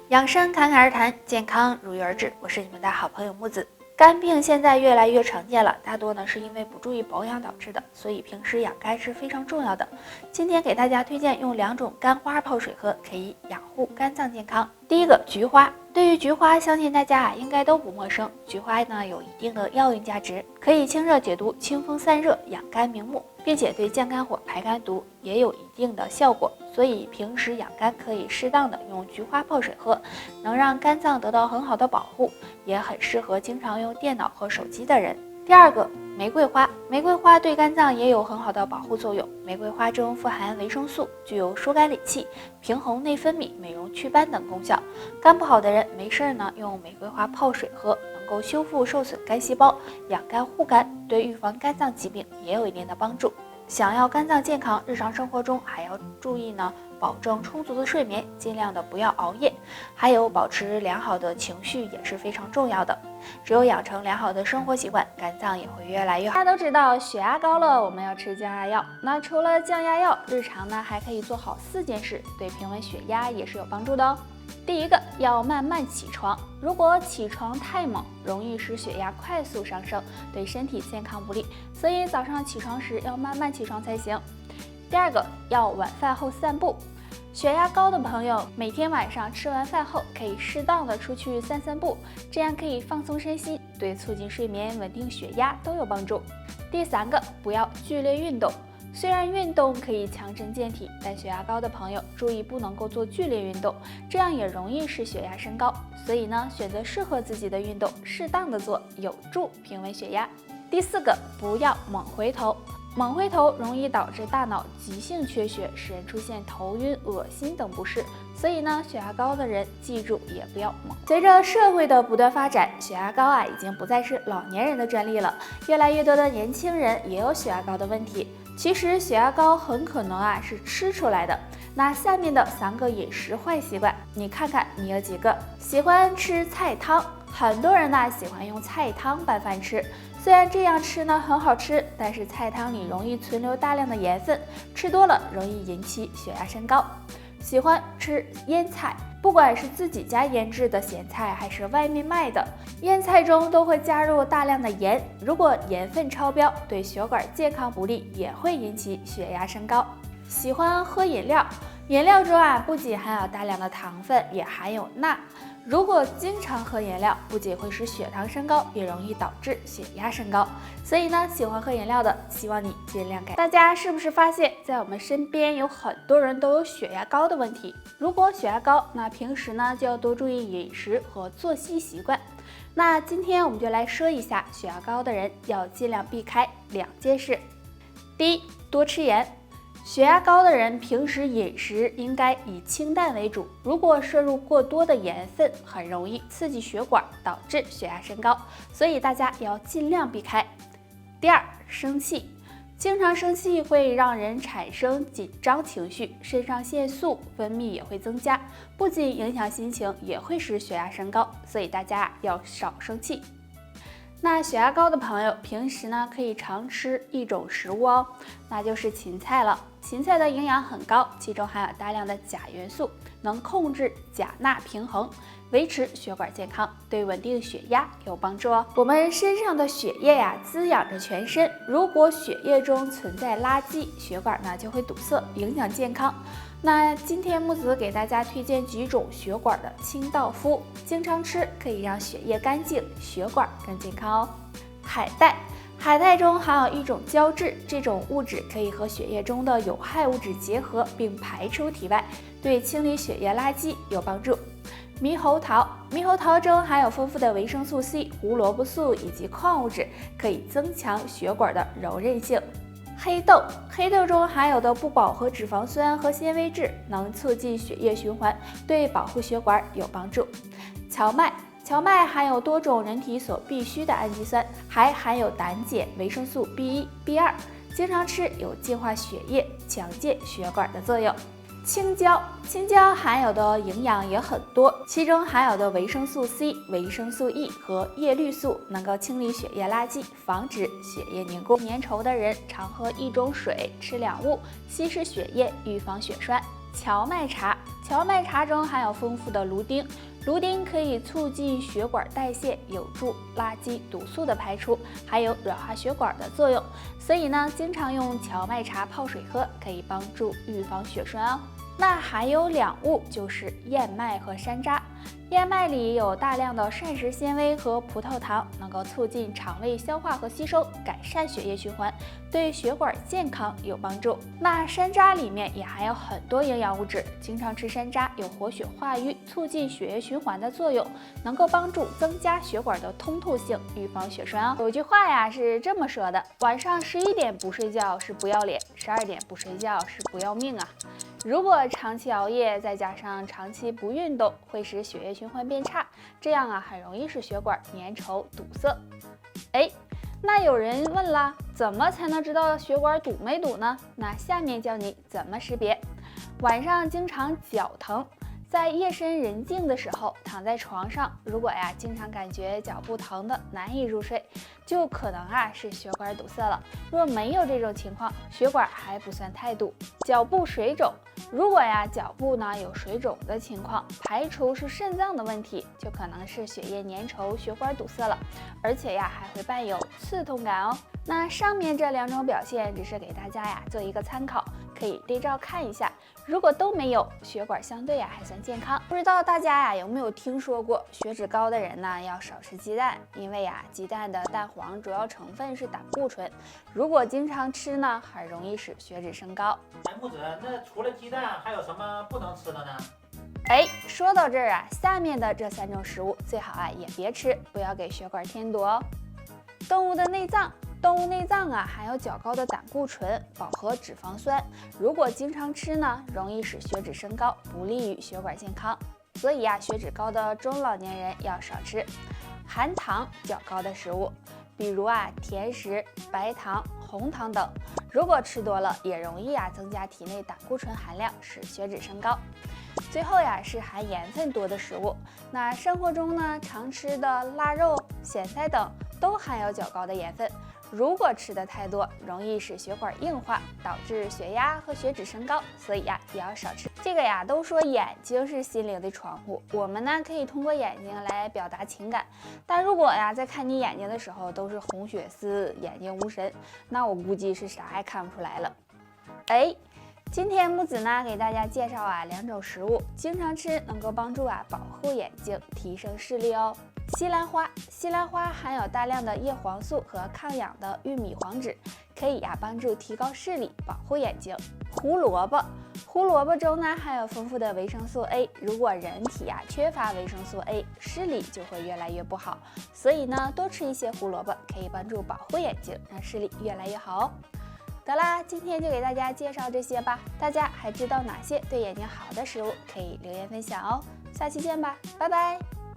养生侃侃而谈，健康如约而至。我是你们的好朋友木子。肝病现在越来越常见了，大多呢是因为不注意保养导致的，所以平时养肝是非常重要的。今天给大家推荐用2种干花泡水喝，可以养护肝脏健康。第一个，菊花。对于菊花，相信大家应该都不陌生。菊花呢有一定的药用价值，可以清热解毒、清风散热、养肝明目，并且对降肝火、排肝毒也有一定的效果。所以平时养肝可以适当的用菊花泡水喝，能让肝脏得到很好的保护，也很适合经常用电脑和手机的人。第二个，玫瑰花。玫瑰花对肝脏也有很好的保护作用。玫瑰花中富含维生素，具有疏肝理气、平衡内分泌、美容祛斑等功效。肝不好的人没事呢，用玫瑰花泡水喝，能够修复受损肝细胞，养肝护肝，对预防肝脏疾病也有一定的帮助。想要肝脏健康，日常生活中还要注意呢，保证充足的睡眠，尽量的不要熬夜，还有保持良好的情绪也是非常重要的。只有养成良好的生活习惯，肝脏也会越来越好。大家都知道血压高了，我们要吃降压药。那除了降压药，日常呢还可以做好4件事，对平稳血压也是有帮助的哦。第一个，要慢慢起床。如果起床太猛，容易使血压快速上升，对身体健康不利，所以早上起床时要慢慢起床才行。第二个，要晚饭后散步。血压高的朋友，每天晚上吃完饭后可以适当的出去散散步，这样可以放松身心，对促进睡眠、稳定血压都有帮助。第三个，不要剧烈运动。虽然运动可以强身健体，但血压高的朋友注意不能够做剧烈运动，这样也容易使血压升高。所以呢，选择适合自己的运动，适当的做，有助平稳血压。第4个，不要猛回头。猛回头容易导致大脑急性缺血，使人出现头晕、恶心等不适。所以呢，血压高的人记住也不要猛。随着社会的不断发展，血压高已经不再是老年人的专利了，越来越多的年轻人也有血压高的问题。其实血压高很可能是吃出来的。那下面的3个饮食坏习惯，你看看你有几个？喜欢吃菜汤，很多人喜欢用菜汤拌饭吃。虽然这样吃很好吃，但是菜汤里容易存留大量的盐分，吃多了容易引起血压升高。喜欢吃腌菜，不管是自己家腌制的咸菜还是外面卖的，腌菜中都会加入大量的盐，如果盐分超标，对血管健康不利，也会引起血压升高。喜欢喝饮料，饮料中不仅含有大量的糖分，也含有钠。如果经常喝饮料，不仅会使血糖升高，也容易导致血压升高。所以呢，喜欢喝饮料的，希望你尽量改。大家是不是发现，在我们身边有很多人都有血压高的问题？如果血压高，那平时呢就要多注意饮食和作息习惯。那今天我们就来说一下血压高的人要尽量避开2件事。第一，多吃盐。血压高的人平时饮食应该以清淡为主，如果摄入过多的盐分，很容易刺激血管，导致血压升高，所以大家要尽量避开。第二，生气。经常生气会让人产生紧张情绪，肾上腺素分泌也会增加，不仅影响心情，也会使血压升高，所以大家要少生气。那血压高的朋友，平时呢可以常吃一种食物哦，那就是芹菜了。芹菜的营养很高，其中含有大量的钾元素，能控制钾钠平衡，维持血管健康，对稳定血压有帮助哦。我们身上的血液滋养着全身，如果血液中存在垃圾，血管呢就会堵塞，影响健康。那今天木子给大家推荐几种血管的清道夫，经常吃可以让血液干净，血管更健康哦。海带。海带中含有一种胶质，这种物质可以和血液中的有害物质结合并排出体外，对清理血液垃圾有帮助。猕猴桃，猕猴桃中含有丰富的维生素 C、胡萝卜素以及矿物质，可以增强血管的柔韧性。黑豆，黑豆中含有的不饱和脂肪酸和纤维质能促进血液循环，对保护血管有帮助。荞麦，荞麦含有多种人体所必需的氨基酸，还含有胆碱、维生素 B1、B2，经常吃有净化血液、强健血管的作用。青椒，青椒含有的营养也很多，其中含有的维生素 C、维生素 E 和叶绿素能够清理血液垃圾，防止血液凝固。粘稠的人常喝1种水，吃2物，稀释血液，预防血栓。荞麦茶，荞麦茶中含有丰富的芦丁，芦丁可以促进血管代谢，有助垃圾毒素的排出，还有软化血管的作用。所以呢，经常用荞麦茶泡水喝，可以帮助预防血栓哦。那还有两物，就是燕麦和山楂。燕麦里有大量的膳食纤维和葡萄糖，能够促进肠胃消化和吸收，改善血液循环，对血管健康有帮助。那山楂里面也含有很多营养物质，经常吃山楂有活血化瘀、促进血液循环的作用，能够帮助增加血管的通透性，预防血栓哦。有句话呀是这么说的：晚上11点不睡觉是不要脸，12点不睡觉是不要命啊。如果长期熬夜，再加上长期不运动，会使血液循环变差，这样啊很容易使血管粘稠堵塞。那有人问啦，怎么才能知道血管堵没堵呢？那下面教你怎么识别。晚上经常脚疼，在夜深人静的时候躺在床上，如果呀经常感觉脚部疼的难以入睡，就可能是血管堵塞了。若没有这种情况，血管还不算太堵。脚部水肿，如果脚部有水肿的情况，排除是肾脏的问题，就可能是血液粘稠，血管堵塞了，而且还会伴有刺痛感哦。那上面这两种表现只是给大家做一个参考，可以对照看一下。如果都没有，血管相对还算健康。不知道大家有没有听说过，血脂高的人呢要少吃鸡蛋，因为鸡蛋的蛋黄主要成分是胆固醇，如果经常吃呢，很容易使血脂升高。木子，那除了鸡蛋还有什么不能吃的呢？说到这儿下面的这3种食物最好也别吃，不要给血管添堵哦。动物的内脏。动物内脏含有较高的胆固醇、饱和脂肪酸，如果经常吃呢，容易使血脂升高，不利于血管健康。所以血脂高的中老年人要少吃含糖较高的食物，比如甜食、白糖、红糖等。如果吃多了，也容易增加体内胆固醇含量，使血脂升高。最后是含盐分多的食物，那生活中呢常吃的腊肉、咸菜等都含有较高的盐分。如果吃的太多，容易使血管硬化，导致血压和血脂升高，所以也要少吃。这个都说眼睛是心灵的窗户，我们呢可以通过眼睛来表达情感，但如果在看你眼睛的时候都是红血丝，眼睛无神，那我估计是啥也看不出来了。今天木子呢给大家介绍2种食物，经常吃能够帮助保护眼睛，提升视力哦。西兰花，西兰花含有大量的叶黄素和抗氧的玉米黄质，可以帮助提高视力，保护眼睛。胡萝卜，胡萝卜中呢含有丰富的维生素 A， 如果人体缺乏维生素 A， 视力就会越来越不好，所以呢多吃一些胡萝卜可以帮助保护眼睛，让视力越来越好哦。得啦，今天就给大家介绍这些吧，大家还知道哪些对眼睛好的食物？可以留言分享哦。下期见吧，拜拜。